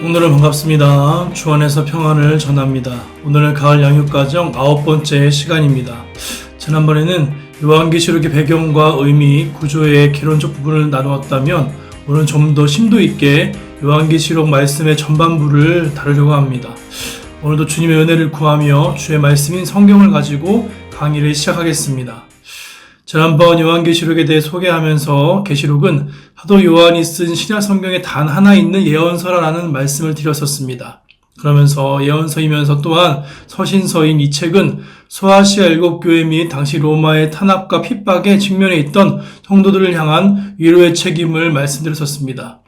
오늘은 반갑습니다. 주 안에서 평안을 전합니다. 오늘은 가을 양육과정 9번째 시간입니다. 지난번에는 요한계시록의 배경과 의미, 구조의 개론적 부분을 나누었다면 오늘은 좀 더 심도 있게 요한계시록 말씀의 전반부를 다루려고 합니다. 오늘도 주님의 은혜를 구하며 주의 말씀인 성경을 가지고 강의를 시작하겠습니다. 지난번 요한계시록에 대해 소개하면서 계시록은 사도 요한이 쓴 신약 성경에 단 하나 있는 예언서라는 말씀을 드렸었습니다. 그러면서 예언서이면서 또한 서신서인 이 책은 소아시아 7교회 및 당시 로마의 탄압과 핍박에 직면해 있던 성도들을 향한 위로의 책임을 말씀드렸었습니다.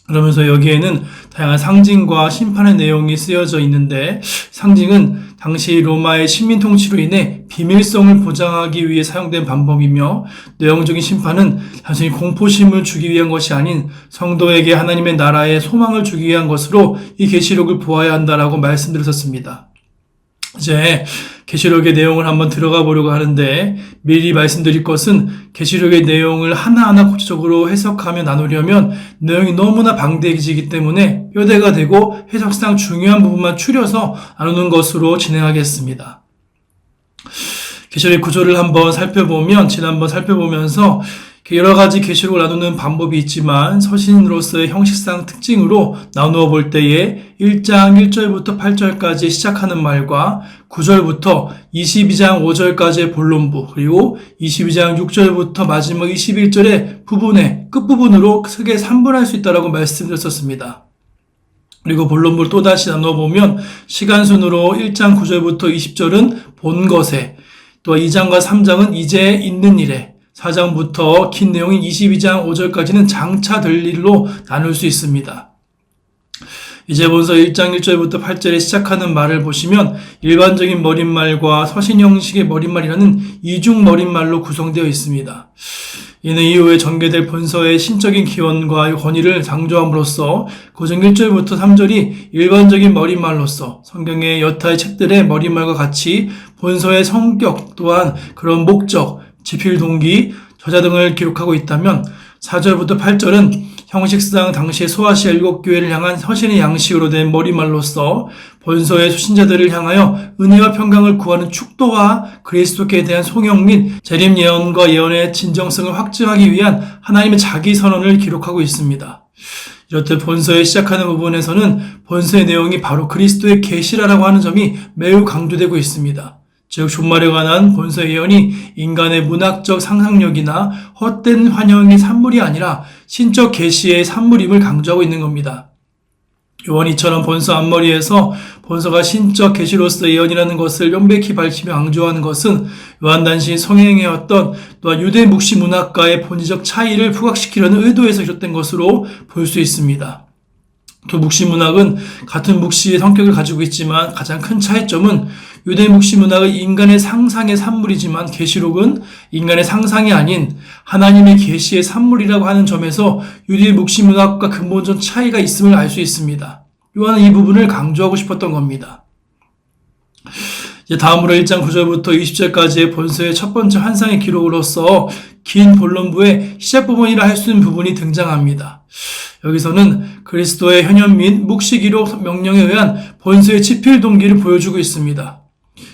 그러면서 여기에는 다양한 상징과 심판의 내용이 쓰여져 있는데, 상징은 당시 로마의 식민 통치로 인해 비밀성을 보장하기 위해 사용된 방법이며, 내용적인 심판은 단순히 공포심을 주기 위한 것이 아닌 성도에게 하나님의 나라의 소망을 주기 위한 것으로 이 계시록을 보아야 한다라고 말씀드렸었습니다. 이제 계시록의 내용을 한번 들어가 보려고 하는데, 미리 말씀드릴 것은 계시록의 내용을 하나하나 구체적으로 해석하며 나누려면 내용이 너무나 방대해지기 때문에 뼈대가 되고 해석상 중요한 부분만 추려서 나누는 것으로 진행하겠습니다. 계시록의 구조를 한번 살펴보면, 지난번 살펴보면서 여러 가지 계시록을 나누는 방법이 있지만 서신으로서의 형식상 특징으로 나누어 볼 때에 1장 1절부터 8절까지 시작하는 말과 9절부터 22장 5절까지의 본론부, 그리고 22장 6절부터 마지막 21절의 부분의 끝부분으로 크게 3분할 수 있다고 말씀드렸었습니다. 그리고 본론부를 또다시 나눠보면 시간순으로 1장 9절부터 20절은 본 것에, 또 2장과 3장은 이제 있는 일에, 4장부터 긴 내용인 22장 5절까지는 장차 될 일로 나눌 수 있습니다. 이제 먼저 1장 1절부터 8절에 시작하는 말을 보시면 일반적인 머릿말과 서신 형식의 머릿말이라는 이중 머릿말로 구성되어 있습니다. 이는 이후에 전개될 본서의 신적인 기원과 권위를 강조함으로써 고정 1절부터 3절이 일반적인 머릿말로서 성경의 여타의 책들의 머릿말과 같이 본서의 성격 또한 그런 목적, 집필 동기, 저자 등을 기록하고 있다면 4절부터 8절은 형식상 당시의 소아시아 7교회를 향한 서신의 양식으로 된 머릿말로서 본서의 수신자들을 향하여 은혜와 평강을 구하는 축도와 그리스도께 대한 송영 및 재림 예언과 예언의 진정성을 확증하기 위한 하나님의 자기 선언을 기록하고 있습니다. 이렇듯 본서에 시작하는 부분에서는 본서의 내용이 바로 그리스도의 계시라라고 하는 점이 매우 강조되고 있습니다. 즉 종말에 관한 본서 예언이 인간의 문학적 상상력이나 헛된 환영의 산물이 아니라 신적 계시의 산물임을 강조하고 있는 겁니다. 요한이 이처럼 본서 앞머리에서 본서가 신적 계시로서 예언이라는 것을 명백히 밝히며 강조하는 것은 요한 단신이 성행해왔던 또한 유대 묵시 문학과의 본질적 차이를 부각시키려는 의도에서 비롯된 것으로 볼 수 있습니다. 또 묵시 문학은 같은 묵시의 성격을 가지고 있지만 가장 큰 차이점은 유대 묵시 문학은 인간의 상상의 산물이지만 계시록은 인간의 상상이 아닌 하나님의 계시의 산물이라고 하는 점에서 유대 묵시 문학과 근본적 차이가 있음을 알 수 있습니다. 요한은 이 부분을 강조하고 싶었던 겁니다. 이제 다음으로 1장 9절부터 20절까지의 본서의 첫 번째 환상의 기록으로서 긴 본론부의 시작 부분이라 할 수 있는 부분이 등장합니다. 여기서는 그리스도의 현현 및 묵시 기록 명령에 의한 본서의 집필 동기를 보여주고 있습니다.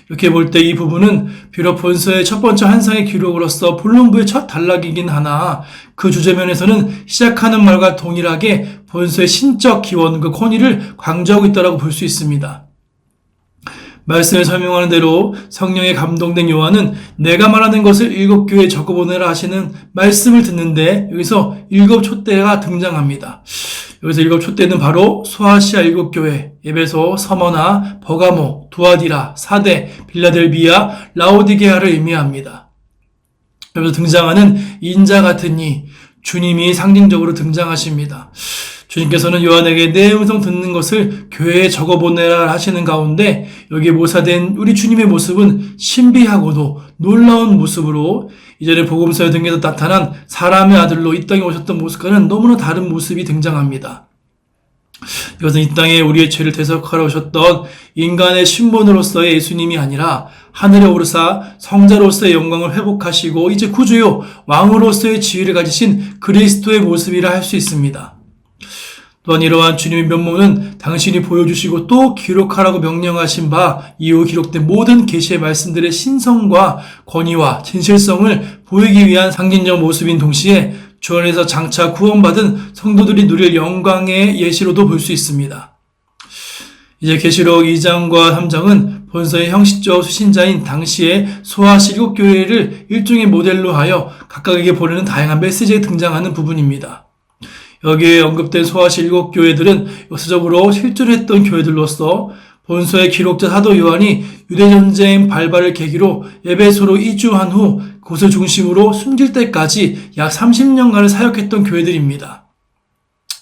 이렇게 볼 때 이 부분은 비록 본서의 첫 번째 환상의 기록으로서 본론부의 첫 단락이긴 하나 그 주제면에서는 시작하는 말과 동일하게 본서의 신적 기원, 그 권위를 강조하고 있다고 볼 수 있습니다. 말씀을 설명하는 대로 성령에 감동된 요한은 내가 말하는 것을 7교회에 적어보내라 하시는 말씀을 듣는데 여기서 7 촛대가 등장합니다. 여기서 7 촛대는 바로 소아시아 7교회, 에베소, 서머나, 버가모, 두아디라, 사대, 빌라델비아, 라오디게아를 의미합니다. 여기서 등장하는 인자 같은 이, 주님이 상징적으로 등장하십니다. 주님께서는 요한에게 내 음성 듣는 것을 교회에 적어보내라 하시는 가운데 여기에 모사된 우리 주님의 모습은 신비하고도 놀라운 모습으로 이전에 복음서에 등에서 나타난 사람의 아들로 이 땅에 오셨던 모습과는 너무나 다른 모습이 등장합니다. 이것은 이 땅에 우리의 죄를 대속하러 오셨던 인간의 신분으로서의 예수님이 아니라 하늘에 오르사 성자로서의 영광을 회복하시고 이제 구주요 왕으로서의 지위를 가지신 그리스도의 모습이라 할 수 있습니다. 또한 이러한 주님의 면모는 당신이 보여주시고 또 기록하라고 명령하신 바 이후 기록된 모든 계시의 말씀들의 신성과 권위와 진실성을 보이기 위한 상징적 모습인 동시에 주 안에서 장차 구원받은 성도들이 누릴 영광의 예시로도 볼 수 있습니다. 이제 계시록 2장과 3장은 본서의 형식적 수신자인 당시의 소아 7교회를 일종의 모델로 하여 각각에게 보내는 다양한 메시지에 등장하는 부분입니다. 여기에 언급된 소아 7교회들은 역사적으로 실존했던 교회들로서 본서의 기록자 사도 요한이 유대전쟁 발발을 계기로 에베소로 이주한 후 그곳을 중심으로 숨질 때까지 약 30년간을 사역했던 교회들입니다.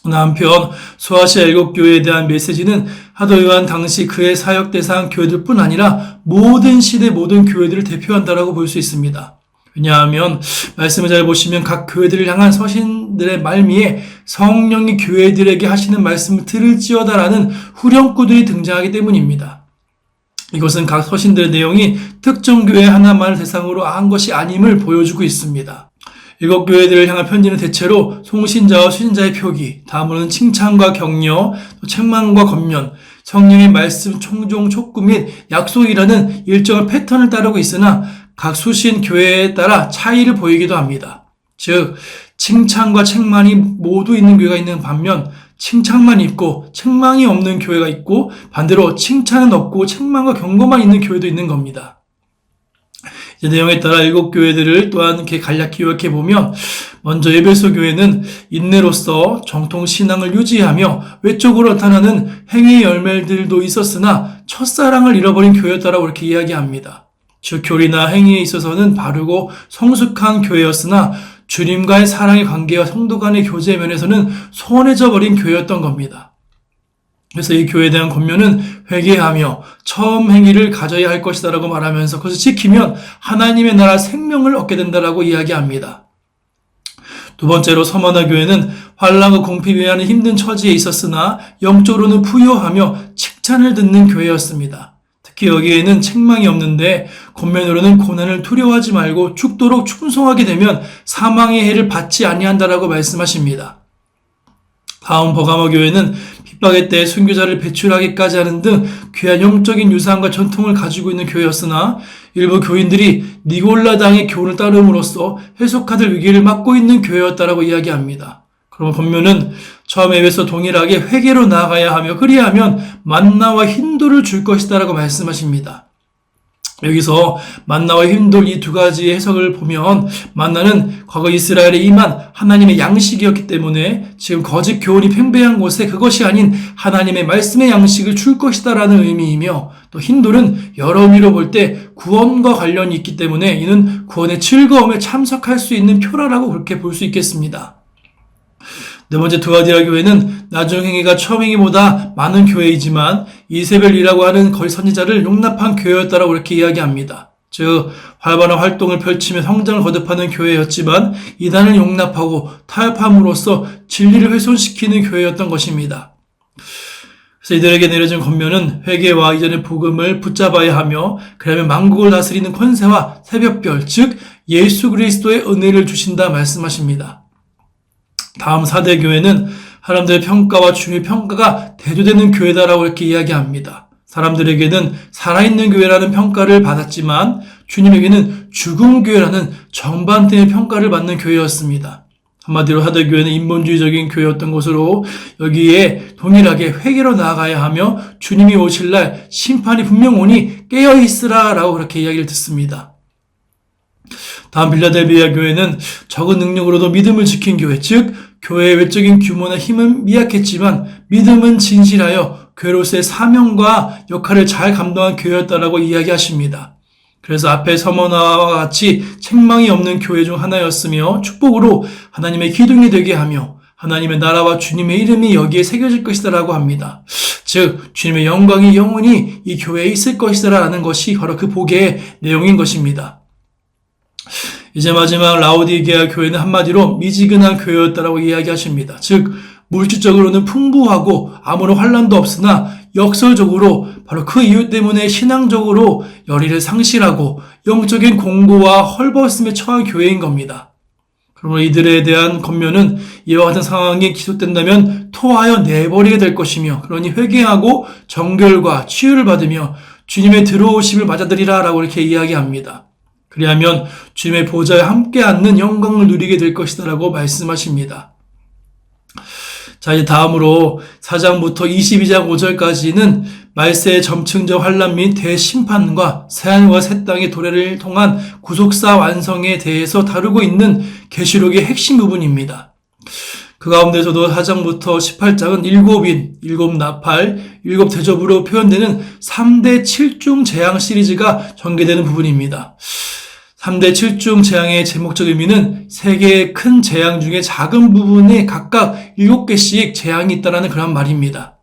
한편 소아시아 7교회에 대한 메시지는 사도 요한 당시 그의 사역 대상 교회들뿐 아니라 모든 시대 모든 교회들을 대표한다라고 볼 수 있습니다. 왜냐하면 말씀을 잘 보시면 각 교회들을 향한 서신들의 말미에 성령이 교회들에게 하시는 말씀을 들을지어다라는 후렴구들이 등장하기 때문입니다. 이것은 각 서신들의 내용이 특정 교회 하나만을 대상으로 한 것이 아님을 보여주고 있습니다. 7교회들을 향한 편지는 대체로 송신자와 수신자의 표기, 다음으로는 칭찬과 격려, 또 책망과 권면, 성령의 말씀, 총종, 촉구 및 약속이라는 일정한 패턴을 따르고 있으나 각 수신 교회에 따라 차이를 보이기도 합니다. 즉, 칭찬과 책망이 모두 있는 교회가 있는 반면 칭찬만 있고 책망이 없는 교회가 있고 반대로 칭찬은 없고 책망과 경고만 있는 교회도 있는 겁니다. 이제 내용에 따라 7교회들을 또한 이렇게 간략히 요약해 보면 먼저 에베소 교회는 인내로서 정통 신앙을 유지하며 외적으로 나타나는 행위의 열매들도 있었으나 첫사랑을 잃어버린 교회였다라고 이렇게 이야기합니다. 즉 교리나 행위에 있어서는 바르고 성숙한 교회였으나 주님과의 사랑의 관계와 성도 간의 교제 면에서는 소원해져 버린 교회였던 겁니다. 그래서 이 교회에 대한 권면은 회개하며 처음 행위를 가져야 할 것이다라고 말하면서 그것을 지키면 하나님의 나라 생명을 얻게 된다라고 이야기합니다. 두 번째로 서머나 교회는 환난과 공핍에 하는 힘든 처지에 있었으나 영적으로는 부유하며 칭찬을 듣는 교회였습니다. 특히 여기에는 책망이 없는데 권면으로는 고난을 두려워하지 말고 죽도록 충성하게 되면 사망의 해를 받지 아니한다라고 말씀하십니다. 다음 버가모 교회는 핍박의 때에 순교자를 배출하기까지 하는 등 귀한 영적인 유산과 전통을 가지고 있는 교회였으나 일부 교인들이 니골라당의 교훈을 따름으로써 해석하들 위기를 맞고 있는 교회였다라고 이야기합니다. 그러면 권면은 처음 에베소 동일하게 회개로 나아가야 하며 그리하면 만나와 흰돌을 줄 것이다라고 말씀하십니다. 여기서 만나와 흰돌 이 두 가지의 해석을 보면 만나는 과거 이스라엘에 임한 하나님의 양식이었기 때문에 지금 거짓 교훈이 팽배한 곳에 그것이 아닌 하나님의 말씀의 양식을 줄 것이다라는 의미이며 또 흰돌은 여러 의미로 볼 때 구원과 관련이 있기 때문에 이는 구원의 즐거움에 참석할 수 있는 표라라고 그렇게 볼 수 있겠습니다. 네 번째 두아디라 교회는 나중 행위가 처음 행위보다 많은 교회이지만 이세벨이라고 하는 거짓 선지자를 용납한 교회였다라고 이렇게 이야기합니다. 즉 활발한 활동을 펼치며 성장을 거듭하는 교회였지만 이단을 용납하고 타협함으로써 진리를 훼손시키는 교회였던 것입니다. 그래서 이들에게 내려진 권면은 회개와 이전의 복음을 붙잡아야 하며 그러면 만국을 다스리는 권세와 새벽별 즉 예수 그리스도의 은혜를 주신다 말씀하십니다. 다음 4대 교회는 사람들의 평가와 주님의 평가가 대조되는 교회다라고 이렇게 이야기합니다. 사람들에게는 살아있는 교회라는 평가를 받았지만 주님에게는 죽은 교회라는 정반대의 평가를 받는 교회였습니다. 한마디로 4대 교회는 인본주의적인 교회였던 것으로 여기에 동일하게 회개로 나아가야 하며 주님이 오실 날 심판이 분명 오니 깨어있으라 라고 그렇게 이야기를 듣습니다. 다음 빌라델비아 교회는 적은 능력으로도 믿음을 지킨 교회, 즉 교회의 외적인 규모나 힘은 미약했지만 믿음은 진실하여 교회로서의 사명과 역할을 잘 감당한 교회였다라고 이야기하십니다. 그래서 앞에 서머나와 같이 책망이 없는 교회 중 하나였으며 축복으로 하나님의 기둥이 되게 하며 하나님의 나라와 주님의 이름이 여기에 새겨질 것이다라고 합니다. 즉 주님의 영광이 영원히 이 교회에 있을 것이다라는 것이 바로 그 복의 내용인 것입니다. 이제 마지막 라오디게아 교회는 한마디로 미지근한 교회였다라고 이야기하십니다. 즉 물질적으로는 풍부하고 아무런 환난도 없으나 역설적으로 바로 그 이유 때문에 신앙적으로 열의를 상실하고 영적인 공고와 헐벗음에 처한 교회인 겁니다. 그러므로 이들에 대한 권면은 이와 같은 상황이 지속된다면 토하여 내버리게 될 것이며, 그러니 회개하고 정결과 치유를 받으며 주님의 들어오심을 맞아들이라 라고 이렇게 이야기합니다. 그리하면 주님의 보좌에 함께 앉는 영광을 누리게 될 것이다 라고 말씀하십니다. 자, 이제 다음으로 4장부터 22장 5절까지는 말세의 점층적 환란 및 대심판과 새하늘과 새 땅의 도래를 통한 구속사 완성에 대해서 다루고 있는 계시록의 핵심 부분입니다. 그 가운데서도 4장부터 18장은 일곱 나팔, 일곱 대접으로 표현되는 3대 7중 재앙 시리즈가 전개되는 부분입니다. 3대 7중 재앙의 제목적 의미는 세 개의 큰 재앙 중에 작은 부분에 각각 7개씩 재앙이 있다는 그런 말입니다.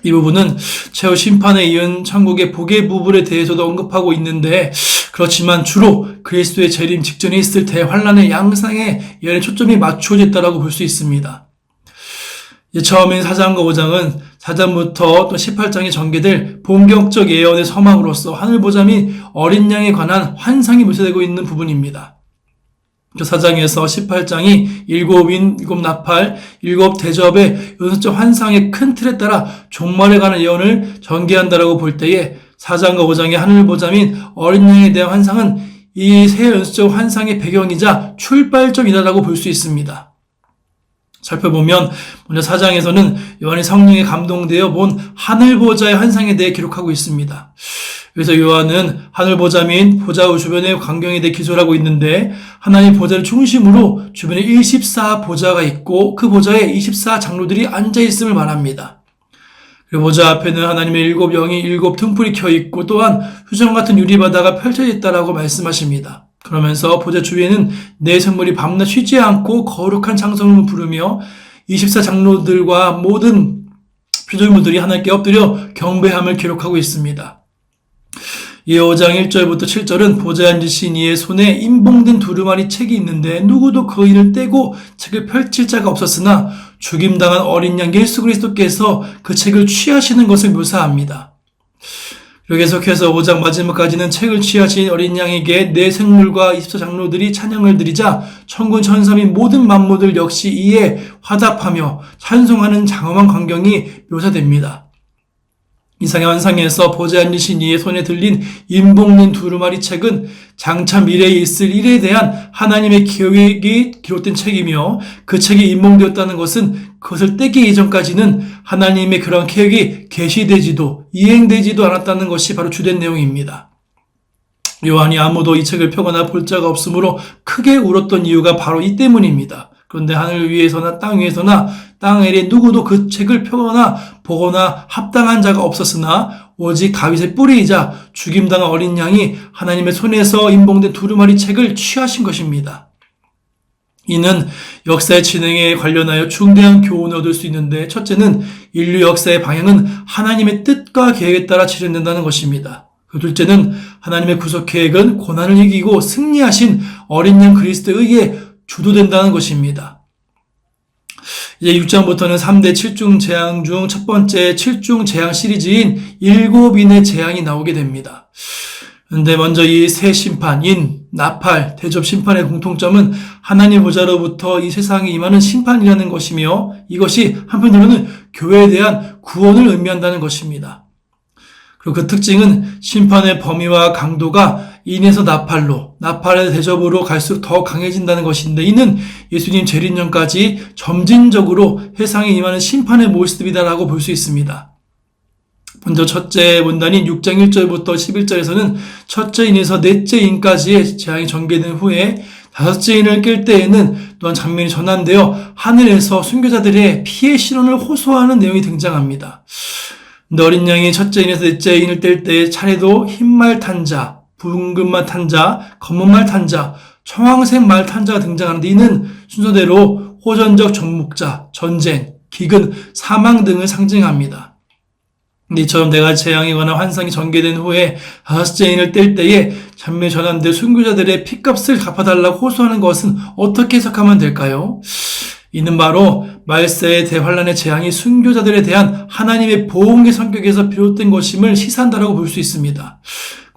이 부분은 최후 심판에 이은 천국의 복의 부분에 대해서도 언급하고 있는데, 그렇지만 주로 그리스도의 재림 직전에 있을 대환란의 양상에 예언의 초점이 맞춰져 있다고 볼 수 있습니다. 처음인 4장과 5장은 4장부터 또 18장에 전개될 본격적 예언의 서막으로서 하늘보좌 및 어린 양에 관한 환상이 묘사되고 있는 부분입니다. 4장에서 18장이 일곱 나팔, 일곱 대접의 연속적 환상의 큰 틀에 따라 종말에 관한 예언을 전개한다라고 볼 때에 4장과 5장의 하늘보좌 및 어린 양에 대한 환상은 이 세 연속적 환상의 배경이자 출발점이다라고 볼 수 있습니다. 살펴보면 먼저 4장에서는 요한이 성령에 감동되어 본 하늘보좌의 환상에 대해 기록하고 있습니다. 그래서 요한은 하늘보좌 및 보좌 주변의 광경에 대해 기술을 하고 있는데, 하나님 보좌를 중심으로 주변에 24보좌가 있고 그 보좌에 24장로들이 앉아있음을 말합니다. 그리고 보좌 앞에는 하나님의 일곱 영이 일곱 등불이 켜있고 또한 휴정 같은 유리바다가 펼쳐져 있다라고 말씀하십니다. 그러면서 보좌 주위에는 네 생물이 밤낮 쉬지 않고 거룩한 창성을 부르며 24장로들과 모든 피조물들이 하나님께 엎드려 경배함을 기록하고 있습니다. 이 5장 1절부터 7절은 보좌에 앉으신 이의 손에 인봉된 두루마리 책이 있는데 누구도 그 인을 떼고 책을 펼칠 자가 없었으나 죽임당한 어린 양 예수 그리스도께서 그 책을 취하시는 것을 묘사합니다. 그리고 계속해서 5장 마지막까지는 책을 취하신 어린 양에게 네 생물과 24장로들이 찬양을 드리자 천군 천사 및 모든 만물들 역시 이에 화답하며 찬송하는 장엄한 광경이 묘사됩니다. 이상의 환상에서 보좌에 앉으신 이의 손에 들린 인봉된 두루마리 책은 장차 미래에 있을 일에 대한 하나님의 계획이 기록된 책이며, 그 책이 인봉되었다는 것은 그것을 떼기 이전까지는 하나님의 그런 계획이 계시되지도 이행되지도 않았다는 것이 바로 주된 내용입니다. 요한이 아무도 이 책을 펴거나 볼 자가 없으므로 크게 울었던 이유가 바로 이 때문입니다. 그런데 하늘 위에서나 땅 위에서나 땅 아래 누구도 그 책을 펴거나 보거나 합당한 자가 없었으나 오직 다윗의 뿌리이자 죽임당한 어린 양이 하나님의 손에서 인봉된 두루마리 책을 취하신 것입니다. 이는 역사의 진행에 관련하여 중대한 교훈을 얻을 수 있는데, 첫째는 인류 역사의 방향은 하나님의 뜻과 계획에 따라 진행된다는 것입니다. 둘째는 하나님의 구속 계획은 고난을 이기고 승리하신 어린 양 그리스도에 의해 주도된다는 것입니다. 이제 6장부터는 3대 7중 재앙 중 첫 번째 7중 재앙 시리즈인 7인의 재앙이 나오게 됩니다. 그런데 먼저 이 새 심판, 나팔, 대접 심판의 공통점은 하나님 보좌로부터 이 세상에 임하는 심판이라는 것이며, 이것이 한편으로는 교회에 대한 구원을 의미한다는 것입니다. 그리고 그 특징은 심판의 범위와 강도가 인에서 나팔의 대접으로 갈수록 더 강해진다는 것인데, 이는 예수님 재림전까지 점진적으로 세상에 임하는 심판의 모습이다라고 볼 수 있습니다. 먼저 첫째 문단인 6장 1절부터 11절에서는 첫째 인에서 넷째 인까지의 재앙이 전개된 후에 다섯째 인을 깰 때에는 또한 장면이 전환되어 하늘에서 순교자들의 피해 신원을 호소하는 내용이 등장합니다. 어린 양이 첫째 인에서 넷째 인을 뗄 때의 차례도 흰말 탄 자, 붉은말 탄 자, 검은말 탄 자, 청황색 말 탄 자가 등장하는데, 이는 순서대로 호전적 정복자, 전쟁, 기근, 사망 등을 상징합니다. 이처럼 내가 재앙에 관한 환상이 전개된 후에 다섯째 인을 뗄 때에 장면이 전환돼 순교자들의 핏값을 갚아달라고 호소하는 것은 어떻게 해석하면 될까요? 이는 바로 말세의 대환란의 재앙이 순교자들에 대한 하나님의 보응의 성격에서 비롯된 것임을 시사한다라고 볼 수 있습니다.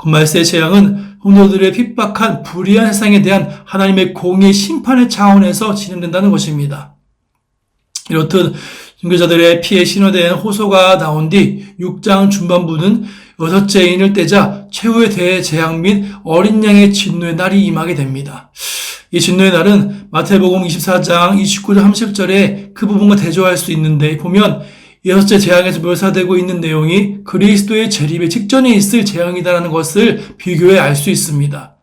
말세의 재앙은 성도들의 핍박한 불의한 세상에 대한 하나님의 공의 심판의 차원에서 진행된다는 것입니다. 이렇듯 순교자들의 피에 신호된 호소가 나온 뒤 6장 중반부는 여섯째 인을 떼자 최후의 대재앙 및 어린 양의 진노의 날이 임하게 됩니다. 이 진노의 날은 마태복음 24장 29절 30절에 그 부분과 대조할 수 있는데 보면 여섯째 재앙에서 묘사되고 있는 내용이 그리스도의 재림의 직전에 있을 재앙이다라는 것을 비교해 알 수 있습니다.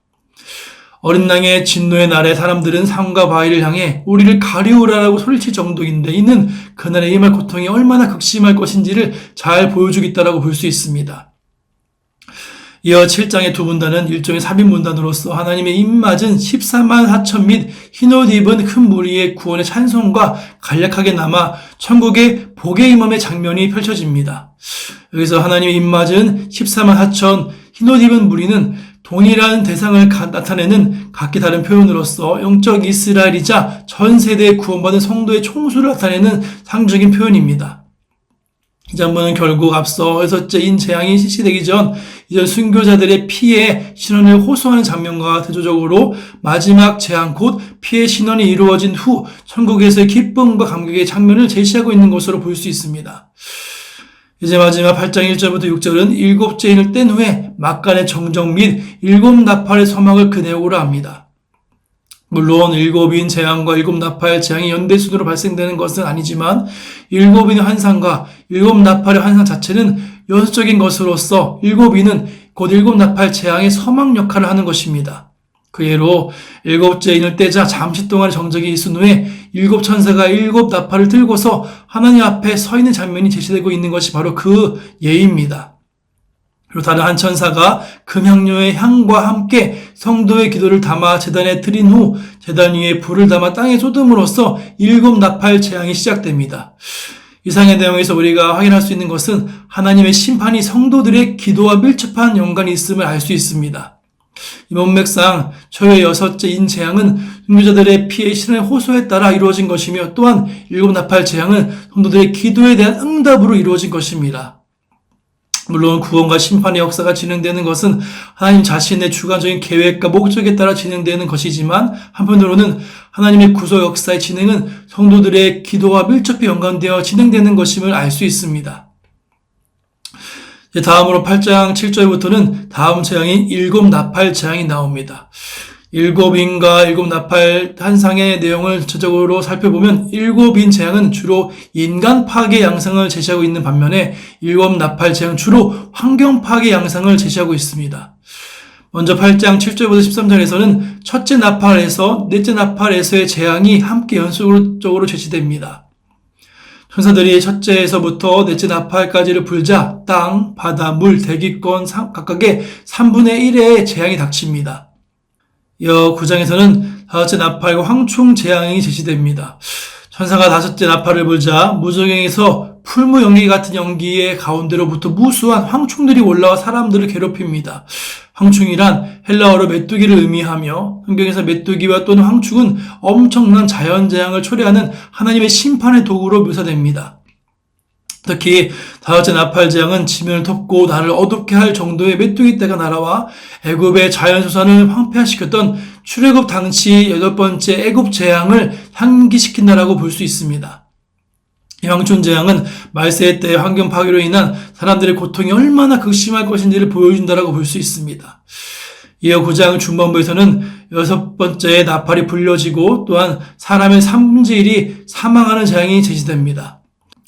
어린 양의 진노의 날에 사람들은 상과 바위를 향해 우리를 가리우라라고 소리칠 정도인데 이는 그날에 임할 고통이 얼마나 극심할 것인지를 잘 보여주겠다라고 볼 수 있습니다. 이어 7장의 두 문단은 일종의 삽입 문단으로서 하나님의 입맞은 14만 4천 및 흰옷 입은 큰 무리의 구원의 찬송과 간략하게 남아 천국의 복의 임함의 장면이 펼쳐집니다. 여기서 하나님의 입맞은 14만 4천 흰옷 입은 무리는 동일한 대상을 나타내는 각기 다른 표현으로서 영적 이스라엘이자 전 세대에 구원받은 성도의 총수를 나타내는 상징적인 표현입니다. 이 장면은 결국 앞서 여섯째 인 재앙이 실시되기 전 이전 순교자들의 피해 신원을 호소하는 장면과 대조적으로 마지막 재앙 곧 피해 신원이 이루어진 후 천국에서의 기쁨과 감격의 장면을 제시하고 있는 것으로 볼 수 있습니다. 이제 마지막 8장 1절부터 6절은 일곱째 인을 뗀 후에 막간의 정정 및 일곱 나팔의 서막을 그 내용으로 합니다. 물론 일곱인 재앙과 일곱 나팔 재앙이 연대순으로 발생되는 것은 아니지만 일곱인의 환상과 일곱 나팔의 환상 자체는 연속적인 것으로서 일곱인은 곧 일곱 나팔 재앙의 서막 역할을 하는 것입니다. 그 예로 일곱째 인을 떼자 잠시 동안 정적이 있은 후에 일곱 천사가 일곱 나팔을 들고서 하나님 앞에 서 있는 장면이 제시되고 있는 것이 바로 그 예입니다. 그리고 다른 한 천사가 금향료의 향과 함께 성도의 기도를 담아 제단에 드린 후 제단 위에 불을 담아 땅에 쏟음으로써 일곱 나팔 재앙이 시작됩니다. 이상의 내용에서 우리가 확인할 수 있는 것은 하나님의 심판이 성도들의 기도와 밀접한 연관이 있음을 알 수 있습니다. 이 문맥상 초의 여섯째 인 재앙은 순교자들의 피해 신의 호소에 따라 이루어진 것이며 또한 일곱 나팔 재앙은 성도들의 기도에 대한 응답으로 이루어진 것입니다. 물론 구원과 심판의 역사가 진행되는 것은 하나님 자신의 주관적인 계획과 목적에 따라 진행되는 것이지만 한편으로는 하나님의 구속 역사의 진행은 성도들의 기도와 밀접히 연관되어 진행되는 것임을 알 수 있습니다. 다음으로 8장 7절부터는 다음 재앙인 일곱 나팔 재앙이 나옵니다. 일곱인과 일곱 나팔 환상의 내용을 전체적으로 살펴보면 일곱인 재앙은 주로 인간 파괴 양상을 제시하고 있는 반면에 일곱 나팔 재앙은 주로 환경 파괴 양상을 제시하고 있습니다. 먼저 8장 7절부터 13절에서는 첫째 나팔에서 넷째 나팔에서의 재앙이 함께 연속적으로 제시됩니다. 천사들이 첫째에서부터 넷째 나팔까지를 불자 땅, 바다, 물, 대기권 각각의 3분의 1의 재앙이 닥칩니다. 이어 9장에서는 다섯째 나팔과 황충 재앙이 제시됩니다. 천사가 다섯째 나팔을 불자 무저갱에서 풀무 연기 같은 연기의 가운데로부터 무수한 황충들이 올라와 사람들을 괴롭힙니다. 황충이란 헬라어로 메뚜기를 의미하며 성경에서 메뚜기와 또는 황충은 엄청난 자연재앙을 초래하는 하나님의 심판의 도구로 묘사됩니다. 특히 다섯째 나팔 재앙은 지면을 덮고 나를 어둡게 할 정도의 메뚜기 떼가 날아와 애굽의 자연소산을 황폐화시켰던 출애굽 당시 여덟 번째 애굽 재앙을 상기시킨다라고 볼 수 있습니다. 이 황충 재앙은 말세 때의 환경 파괴로 인한 사람들의 고통이 얼마나 극심할 것인지를 보여준다라고 볼 수 있습니다. 이어 9장 중반부에서는 여섯 번째 나팔이 불려지고 또한 사람의 3분의 1이 사망하는 재앙이 제시됩니다.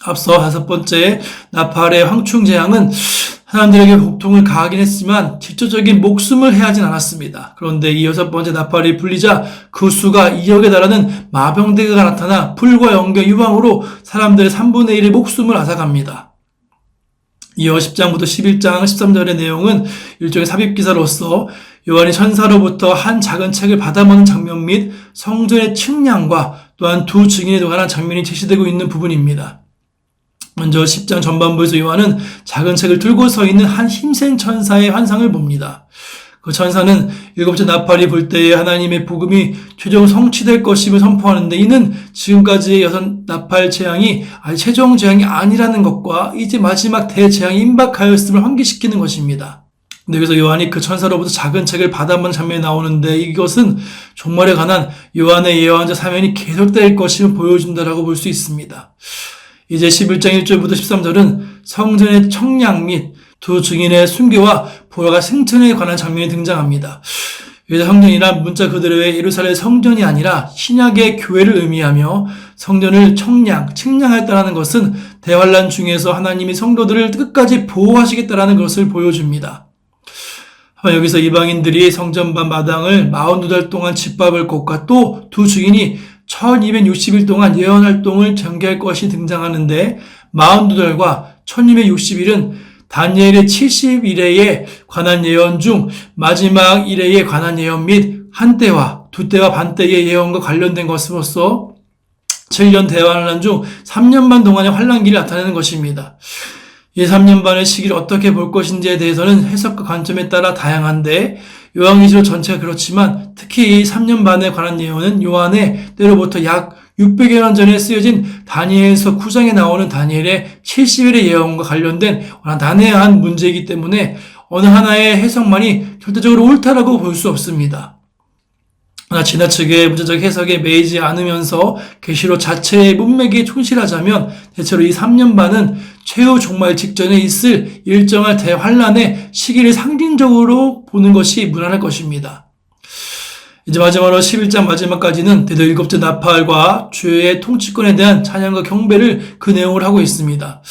앞서 다섯 번째 나팔의 황충 재앙은 사람들에게 고통을 가하긴 했지만 직접적인 목숨을 해하진 않았습니다. 그런데 이 여섯 번째 나팔이 불리자 그 수가 2억에 달하는 마병대가 나타나 불과 연기와 유황으로 사람들의 3분의 1의 목숨을 앗아갑니다. 이어 10장부터 11장 13절의 내용은 일종의 삽입기사로서 요한이 천사로부터 한 작은 책을 받아먹는 장면 및 성전의 측량과 또한 두 증인에 관한 장면이 제시되고 있는 부분입니다. 먼저 10장 전반부에서 요한은 작은 책을 들고 서 있는 한 힘센 천사의 환상을 봅니다. 그 천사는 일곱째 나팔이 불 때에 하나님의 복음이 최종 성취될 것임을 선포하는데 이는 지금까지의 여섯 나팔 재앙이 아직 최종 재앙이 아니라는 것과 이제 마지막 대재앙이 임박하였음을 환기시키는 것입니다. 근데 여기서 요한이 그 천사로부터 작은 책을 받아본 장면이 나오는데 이것은 종말에 관한 요한의 예언자 사면이 계속될 것임을 보여준다라고 볼 수 있습니다. 이제 11장 1절부터 13절은 성전의 청량 및 두 증인의 순교와 보화가 승천에 관한 장면이 등장합니다. 여기서 성전이란 문자 그대로의 예루살렘 성전이 아니라 신약의 교회를 의미하며 성전을 측량했다는 것은 대환란 중에서 하나님이 성도들을 끝까지 보호하시겠다는 것을 보여줍니다. 여기서 이방인들이 성전반 마당을 42달 동안 짓밟을 것과 또 두 증인이 1260일 동안 예언 활동을 전개할 것이 등장하는데 42달과 1260일은 다니엘의 70일에 관한 예언 중 마지막 일에 관한 예언 및 한때와 두때와 반때의 예언과 관련된 것으로서 7년 대환란 중 3년 반 동안의 환란기를 나타내는 것입니다. 이 3년 반의 시기를 어떻게 볼 것인지에 대해서는 해석과 관점에 따라 다양한데 요한계시록 전체가 그렇지만 특히 이 3년 반에 관한 예언은 요한의 때로부터 약 600여 년 전에 쓰여진 다니엘서 9장에 나오는 다니엘의 70일의 예언과 관련된 난해한 문제이기 때문에 어느 하나의 해석만이 절대적으로 옳다라고 볼 수 없습니다. 그러나 지나치게 문제적 해석에 매이지 않으면서 계시록 자체의 문맥에 충실하자면 대체로 이 3년 반은 최후 종말 직전에 있을 일정한 대환란의 시기를 상징적으로 보는 것이 무난할 것입니다. 이제 마지막으로 11장 마지막까지는 대도 일곱째 나팔과 주의 통치권에 대한 찬양과 경배를 그 내용을 하고 있습니다.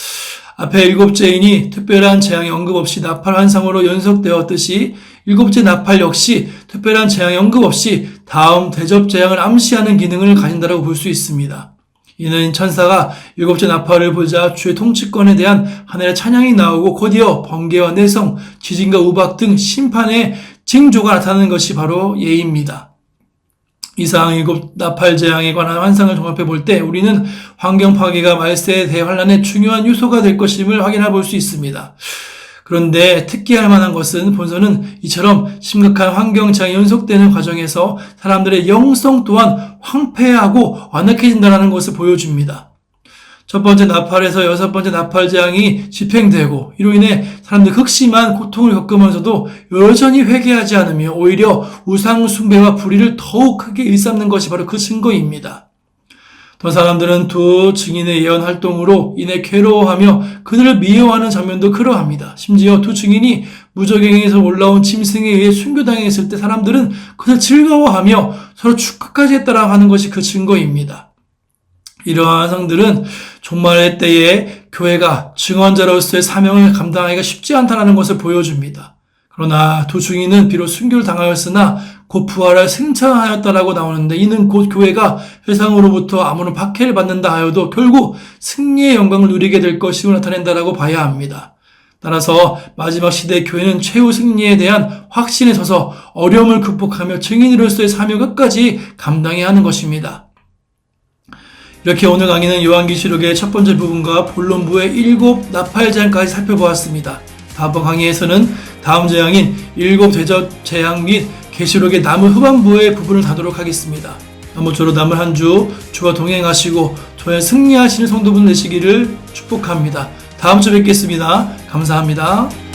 앞에 일곱째인이 특별한 재앙의 언급 없이 나팔 환상으로 연속되었듯이 일곱째 나팔 역시 특별한 재앙의 언급 없이 다음 대접 재앙을 암시하는 기능을 가진다고 볼 수 있습니다. 이는 천사가 일곱째 나팔을 보자 주의 통치권에 대한 하늘의 찬양이 나오고 곧이어 번개와 내성, 지진과 우박 등 심판의 징조가 나타나는 것이 바로 예입니다. 이상 일곱 나팔 재앙에 관한 환상을 종합해 볼 때 우리는 환경 파괴가 말세의 대환란의 중요한 요소가 될 것임을 확인해 볼 수 있습니다. 그런데 특기할 만한 것은 본서는 이처럼 심각한 환경 재앙이 연속되는 과정에서 사람들의 영성 또한 황폐하고 완악해진다는 것을 보여줍니다. 첫 번째 나팔에서 여섯 번째 나팔 재앙이 집행되고 이로 인해 사람들이 극심한 고통을 겪으면서도 여전히 회개하지 않으며 오히려 우상 숭배와 불의를 더욱 크게 일삼는 것이 바로 그 증거입니다. 또 사람들은 두 증인의 예언 활동으로 인해 괴로워하며 그들을 미워하는 장면도 그러합니다. 심지어 두 증인이 무적행에서 올라온 짐승에 의해 순교당했을 때 사람들은 그들 즐거워하며 서로 축하까지 했다라고 하는 것이 그 증거입니다. 이러한 상들은 종말의 때에 교회가 증언자로서의 사명을 감당하기가 쉽지 않다는 것을 보여줍니다. 그러나 두 증인은 비록 순교를 당하였으나 곧 부활을 승천하였다라고 나오는데 이는 곧 교회가 세상으로부터 아무런 박해를 받는다 하여도 결국 승리의 영광을 누리게 될 것임을 나타낸다라고 봐야 합니다. 따라서 마지막 시대의 교회는 최후 승리에 대한 확신에 서서 어려움을 극복하며 증인으로서의 사명 끝까지 감당해야 하는 것입니다. 이렇게 오늘 강의는 요한계시록의 첫 번째 부분과 본론부의 7 나팔 재앙까지 살펴보았습니다. 다음번 강의에서는 다음 재앙인 7 대접 재앙 및 계시록의 남은 후반부의 부분을 다루도록 하겠습니다. 아무쪼록 남은 한 주 주와 동행하시고 저의 승리하시는 성도분 되시기를 축복합니다. 다음 주 뵙겠습니다. 감사합니다.